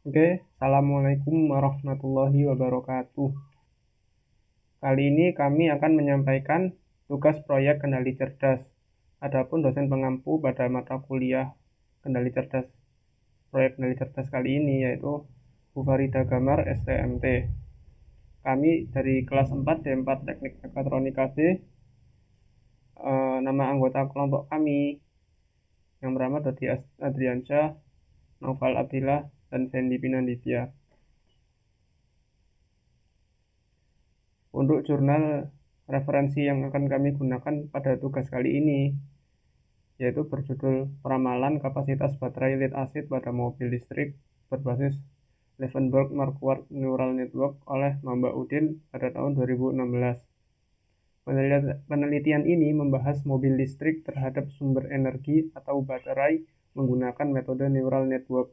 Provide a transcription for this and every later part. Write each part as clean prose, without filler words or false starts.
Oke, Assalamualaikum warahmatullahi wabarakatuh. Kali ini kami akan menyampaikan tugas proyek kendali cerdas. Adapun dosen pengampu pada mata kuliah kendali cerdas, proyek kendali cerdas kali ini yaitu Bu Farida Gamar, STMT. Kami dari kelas 4 D4 Teknik Mekatronika B, nama anggota kelompok kami yang bernama Dodi Adriansyah, Naufal Abdillah, dan Fendi Pinanditya. Untuk jurnal referensi yang akan kami gunakan pada tugas kali ini, yaitu berjudul Peramalan Kapasitas Baterai Lead Acid pada Mobil Listrik berbasis Leavenworth Marquardt Neural Network oleh Mamba Udin pada tahun 2016. Penelitian ini membahas mobil listrik terhadap sumber energi atau baterai menggunakan metode neural network.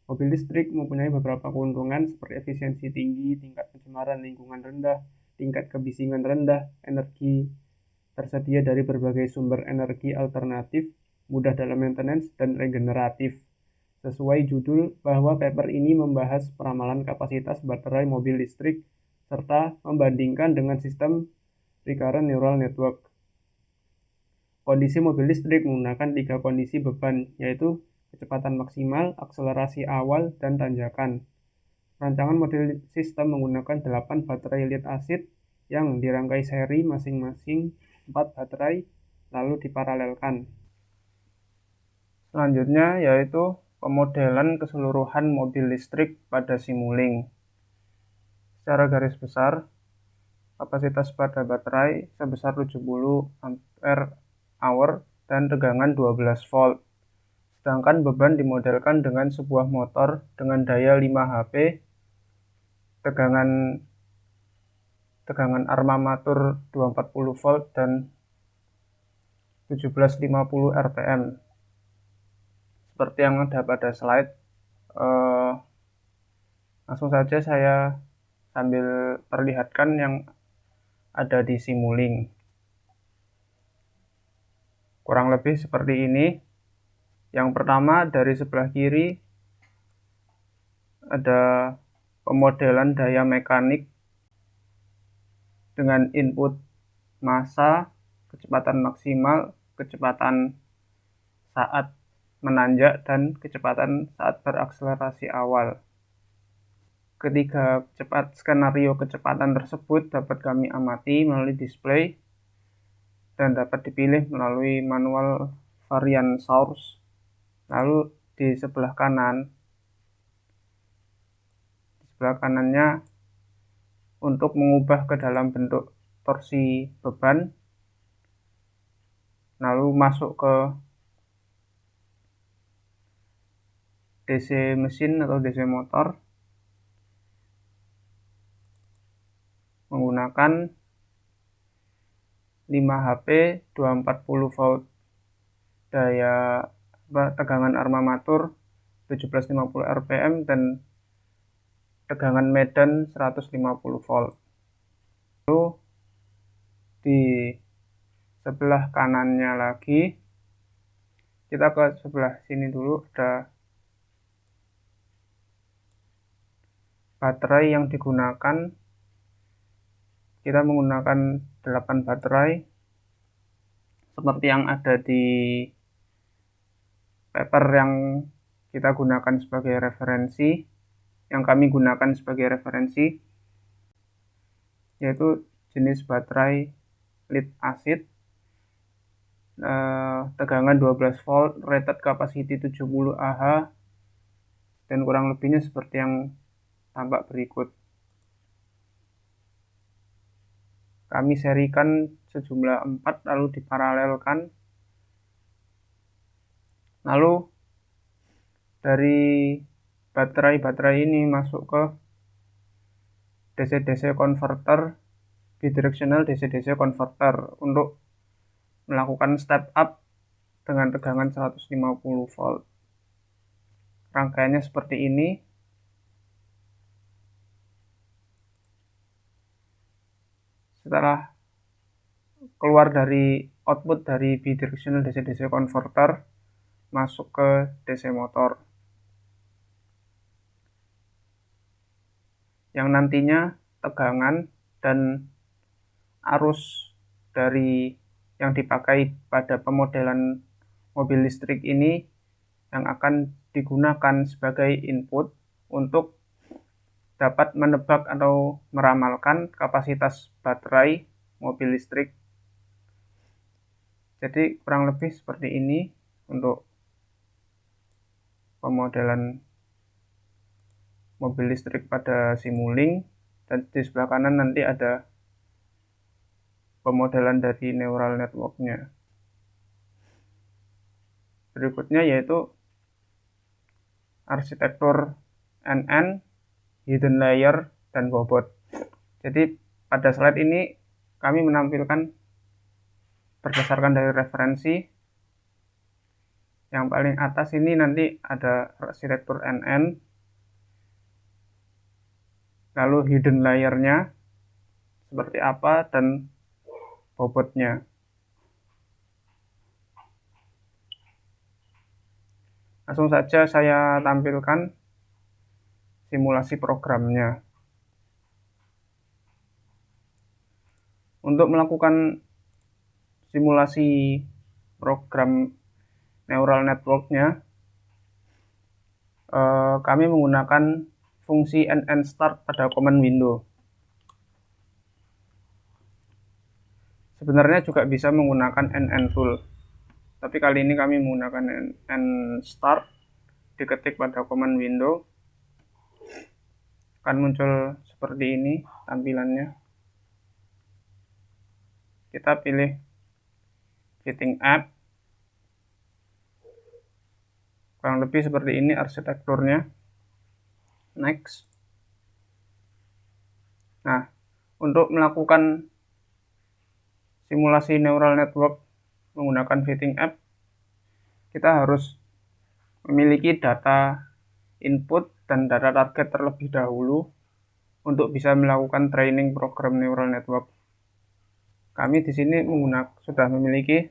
Mobil listrik mempunyai beberapa keuntungan seperti efisiensi tinggi, tingkat pencemaran lingkungan rendah, tingkat kebisingan rendah, energi tersedia dari berbagai sumber energi alternatif, mudah dalam maintenance, dan regeneratif. Sesuai judul, bahwa paper ini membahas peramalan kapasitas baterai mobil listrik serta membandingkan dengan sistem recurrent neural network. Kondisi mobil listrik menggunakan 3 kondisi beban, yaitu kecepatan maksimal, akselerasi awal, dan tanjakan. Rancangan model sistem menggunakan 8 baterai lead acid yang dirangkai seri masing-masing 4 baterai lalu diparalelkan. Selanjutnya yaitu pemodelan keseluruhan mobil listrik pada Simulink. Secara garis besar, kapasitas pada baterai sebesar 70 ampere hour dan tegangan 12 volt. Sedangkan beban dimodelkan dengan sebuah motor dengan daya 5 HP, tegangan armatur 240 volt dan 1750 rpm. Seperti yang ada pada slide, langsung saja saya sambil perlihatkan yang ada di Simulink. Kurang lebih seperti ini. Yang pertama, dari sebelah kiri ada pemodelan daya mekanik dengan input massa, kecepatan maksimal, kecepatan saat menanjak, dan kecepatan saat berakselerasi awal. Ketiga skenario kecepatan tersebut dapat kami amati melalui display dan dapat dipilih melalui manual varian source. Lalu di sebelah kanannya untuk mengubah ke dalam bentuk torsi beban, lalu masuk ke DC mesin atau DC motor menggunakan 5 HP 240 volt daya tegangan armatur 1750 rpm dan tegangan medan 150 volt. Lalu di sebelah kanannya lagi, kita ke sebelah sini dulu, ada baterai yang digunakan. Kita menggunakan 8 baterai seperti yang ada di paper yang kita gunakan sebagai referensi, yang kami gunakan sebagai referensi, yaitu jenis baterai lead acid, tegangan 12 volt, rated capacity 70 Ah, dan kurang lebihnya seperti yang tampak berikut. Kami serikan sejumlah 4 lalu diparalelkan. Lalu dari baterai-baterai ini masuk ke DC-DC converter, bidirectional DC-DC converter untuk melakukan step up dengan tegangan 150 volt. Rangkaiannya seperti ini. Setelah keluar dari output dari bidirectional DC-DC converter, masuk ke DC motor. yang nantinya tegangan dan arus dari yang dipakai pada pemodelan mobil listrik ini yang akan digunakan sebagai input untuk dapat menebak atau meramalkan kapasitas baterai mobil listrik. Jadi kurang lebih seperti ini untuk pemodelan mobil listrik pada Simulink, dan di sebelah kanan nanti ada pemodelan dari neural network-nya. Berikutnya yaitu arsitektur NN, hidden layer, dan bobot. Jadi pada slide ini kami menampilkan berdasarkan dari referensi. Yang paling atas ini nanti ada arsitektur NN, lalu hidden layer-nya seperti apa, dan bobotnya. Langsung saja saya tampilkan simulasi programnya. Untuk melakukan simulasi program neural network-nya, kami menggunakan fungsi NN start pada command window. Sebenarnya juga bisa menggunakan NN tool, tapi kali ini kami menggunakan NN start. Diketik pada command window, akan muncul seperti ini tampilannya. Kita pilih fitting app, kurang lebih seperti ini arsitekturnya. Next. Nah, untuk melakukan simulasi neural network menggunakan fitting app, kita harus memiliki data input dan data target terlebih dahulu untuk bisa melakukan training program neural network. Kami di sini sudah memiliki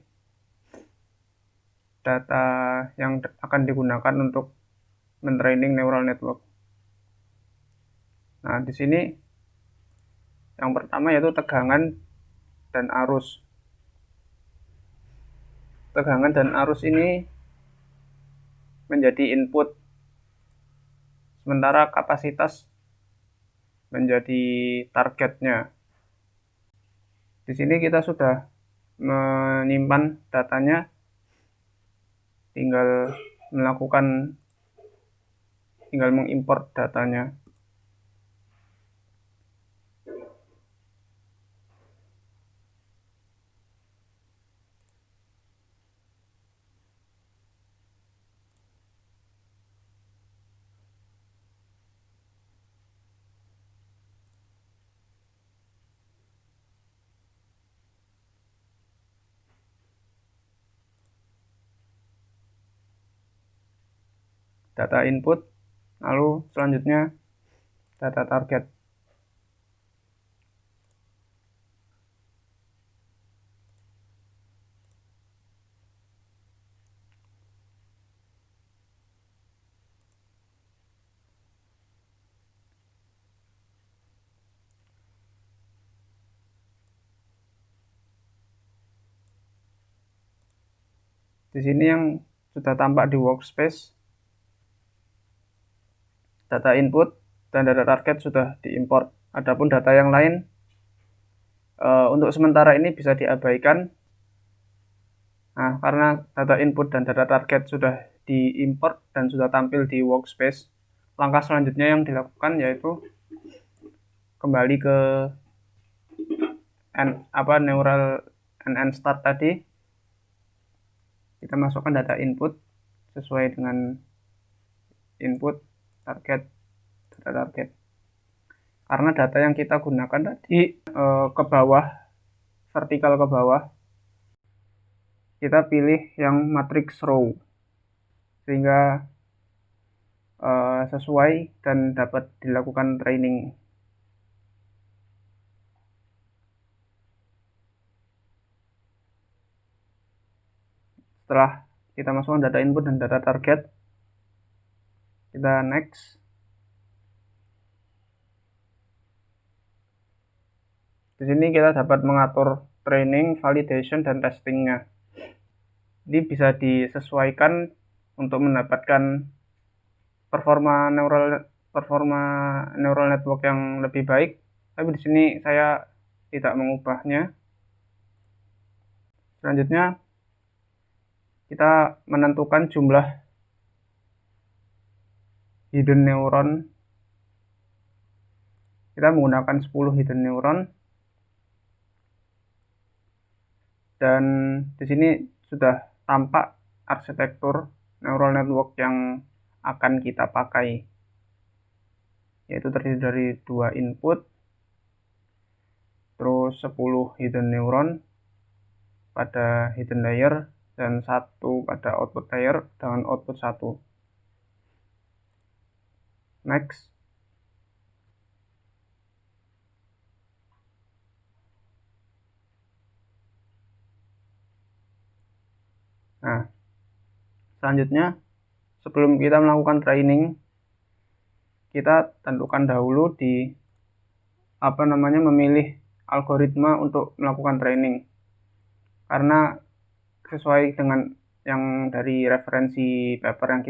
data yang akan digunakan untuk mentraining neural network. Nah, di sini yang pertama yaitu tegangan dan arus. Tegangan dan arus ini menjadi input, sementara kapasitas menjadi targetnya. Di sini kita sudah menyimpan datanya, tinggal mengimport datanya. Data input, lalu selanjutnya data target. Di sini yang sudah tampak di workspace, data input dan data target sudah diimport. Adapun data yang lain untuk sementara ini bisa diabaikan. Nah, karena data input dan data target sudah diimport dan sudah tampil di workspace, langkah selanjutnya yang dilakukan yaitu kembali ke neural NN start tadi. Kita masukkan data input sesuai dengan input, target, data target. Karena data yang kita gunakan tadi ke bawah, vertikal ke bawah, kita pilih yang matrix row sehingga sesuai dan dapat dilakukan training. Setelah kita masukkan data input dan data target, kita next. Di sini kita dapat mengatur training, validation, dan testingnya. Ini bisa disesuaikan untuk mendapatkan performa neural network yang lebih baik. Tapi di sini saya tidak mengubahnya. Selanjutnya kita menentukan jumlah hidden neuron. Kita menggunakan 10 hidden neuron. Dan di sini sudah tampak arsitektur neural network yang akan kita pakai, yaitu terdiri dari 2 input, terus 10 hidden neuron pada hidden layer, dan 1 pada output layer dengan output 1. Next. Nah, selanjutnya sebelum kita melakukan training, kita tentukan dahulu di memilih algoritma untuk melakukan training. Karena sesuai dengan yang dari referensi paper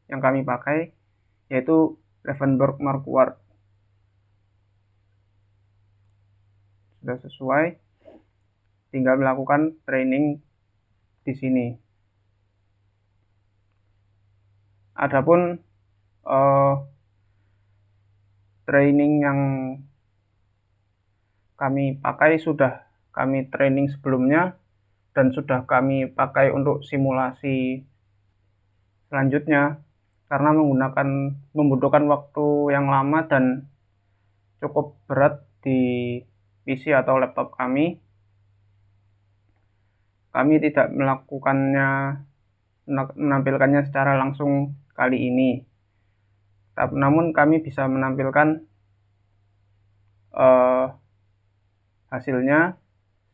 yang kami pakai, yaitu Levenberg-Marquardt. Sudah sesuai, tinggal melakukan training di sini. Adapun training yang kami pakai sudah kami training sebelumnya dan sudah kami pakai untuk simulasi selanjutnya, karena membutuhkan waktu yang lama dan cukup berat di PC atau laptop kami. Kami tidak menampilkannya secara langsung kali ini. Namun kami bisa menampilkan hasilnya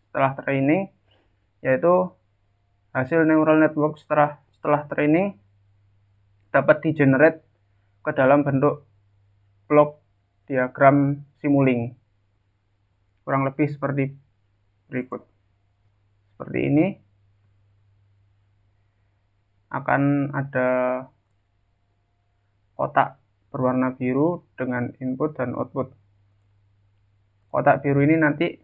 setelah training, yaitu hasil neural network setelah training dapat di-generate ke dalam bentuk block diagram Simulink. Kurang lebih seperti berikut. Seperti ini. Akan ada kotak berwarna biru dengan input dan output. Kotak biru ini nanti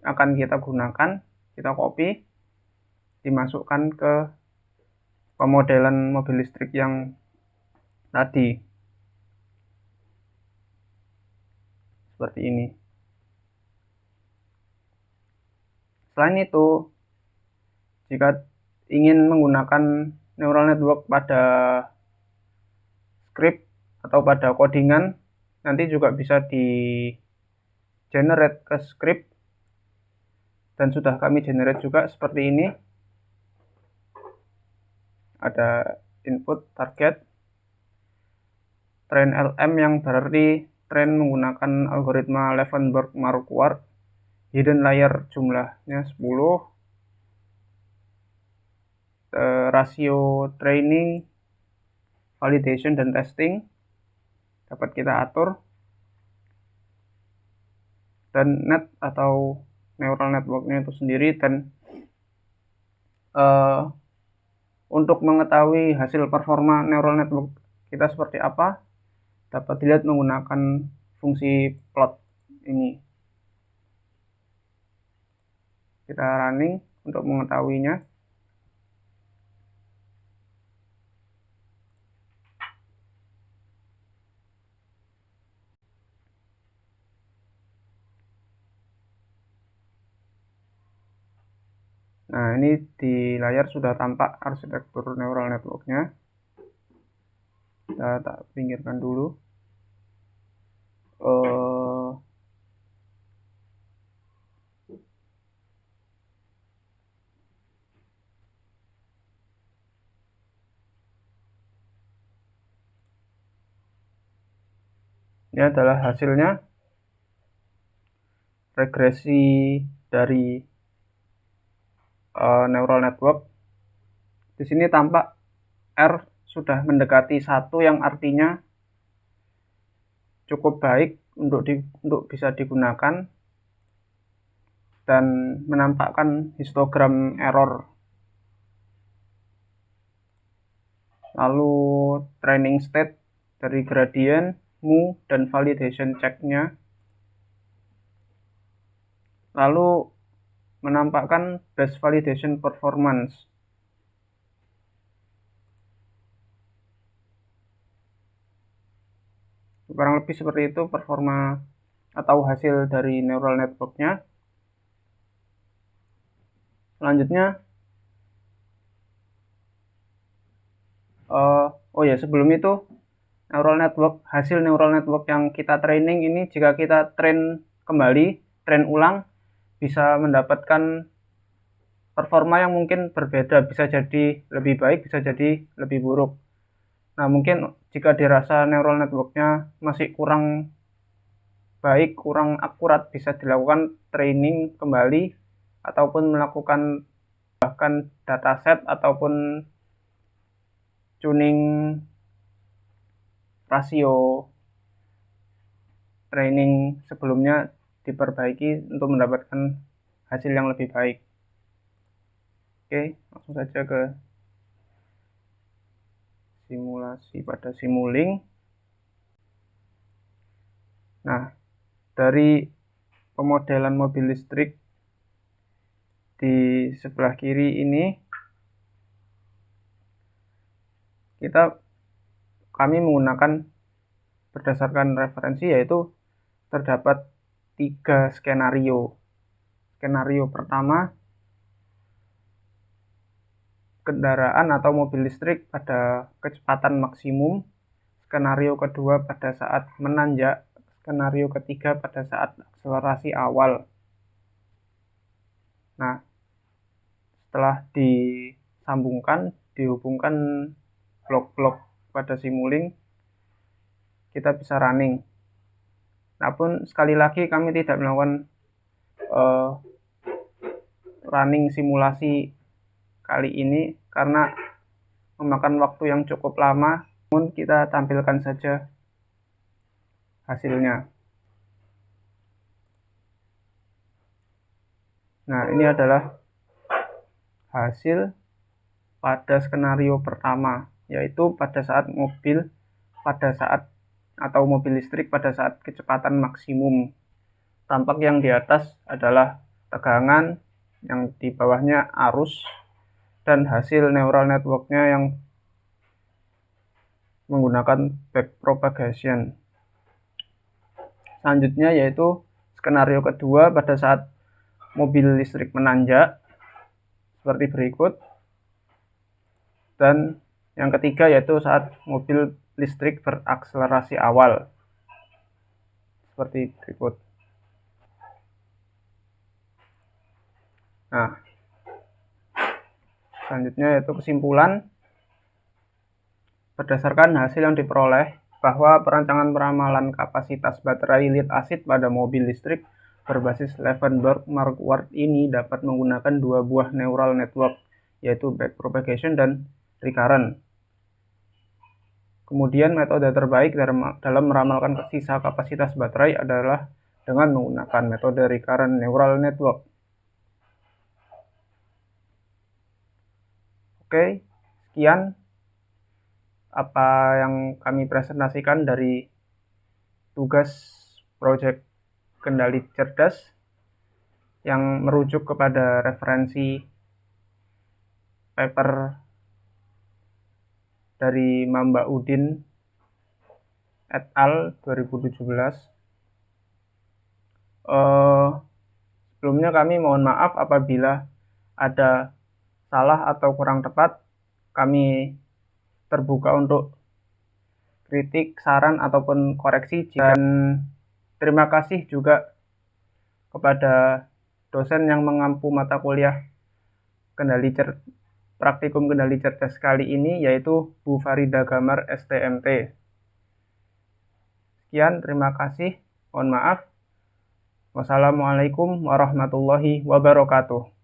akan kita gunakan, kita copy, dimasukkan ke pemodelan mobil listrik yang tadi. Seperti ini. Selain itu, jika ingin menggunakan neural network pada script atau pada codingan, nanti juga bisa di-generate ke script, dan sudah kami generate juga seperti ini. Ada input target, train LM yang berarti train menggunakan algoritma Levenberg-Marquardt, hidden layer jumlahnya 10, rasio training, validation, dan testing dapat kita atur, dan net atau neural networknya itu sendiri. Dan untuk mengetahui hasil performa neural network kita seperti apa, dapat dilihat menggunakan fungsi plot ini. Kita running untuk mengetahuinya. Nah, ini di layar sudah tampak arsitektur neural networknya. Kita tak pinggirkan dulu. Ini adalah hasilnya, regresi dari neural network. Di sini tampak R sudah mendekati 1, yang artinya cukup baik untuk bisa digunakan. dan menampakkan histogram error. Lalu training state dari gradient, mu, dan validation check-nya. Lalu menampakkan base validation performance. Kurang lebih seperti itu performa atau hasil dari neural network-nya. Selanjutnya, oh ya, sebelum itu hasil neural network yang kita training ini, jika kita train ulang, bisa mendapatkan performa yang mungkin berbeda, bisa jadi lebih baik, bisa jadi lebih buruk. Nah, mungkin jika dirasa neural network-nya masih kurang baik, kurang akurat, bisa dilakukan training kembali ataupun melakukan bahkan dataset ataupun tuning rasio training sebelumnya diperbaiki untuk mendapatkan hasil yang lebih baik. Oke, langsung saja ke simulasi pada Simulink. Nah, dari pemodelan mobil listrik di sebelah kiri ini, kami menggunakan berdasarkan referensi, yaitu terdapat 3 skenario. Skenario pertama, kendaraan atau mobil listrik pada kecepatan maksimum. Skenario kedua pada saat menanjak. Skenario ketiga pada saat akselerasi awal. Nah, setelah dihubungkan blok-blok pada Simulink, kita bisa running. Namun sekali lagi kami tidak melakukan running simulasi kali ini karena memakan waktu yang cukup lama. Namun kita tampilkan saja hasilnya. Nah, ini adalah hasil pada skenario pertama, yaitu pada saat mobil listrik pada saat kecepatan maksimum. Tampak yang di atas adalah tegangan, yang di bawahnya arus, dan hasil neural network-nya yang menggunakan backpropagation. Selanjutnya yaitu skenario kedua pada saat mobil listrik menanjak, seperti berikut. Dan yang ketiga yaitu saat mobil listrik berakselerasi awal, seperti berikut. Nah, selanjutnya yaitu kesimpulan. Berdasarkan hasil yang diperoleh, bahwa perancangan peramalan kapasitas baterai lead acid pada mobil listrik berbasis Leavenworth-Marquardt ini dapat menggunakan 2 buah neural network, yaitu backpropagation dan recurrent. Kemudian metode terbaik dalam meramalkan sisa kapasitas baterai adalah dengan menggunakan metode recurrent neural network. Oke, sekian apa yang kami presentasikan dari tugas proyek kendali cerdas yang merujuk kepada referensi paper dari Mamba Udin et al. 2017. Sebelumnya kami mohon maaf apabila ada salah atau kurang tepat. Kami terbuka untuk kritik, saran, ataupun koreksi. Dan terima kasih juga kepada dosen yang mengampu mata kuliah praktikum kendali cerdas kali ini, yaitu Bu Farida Gamar, STMT. Sekian, terima kasih. Mohon maaf. Wassalamualaikum warahmatullahi wabarakatuh.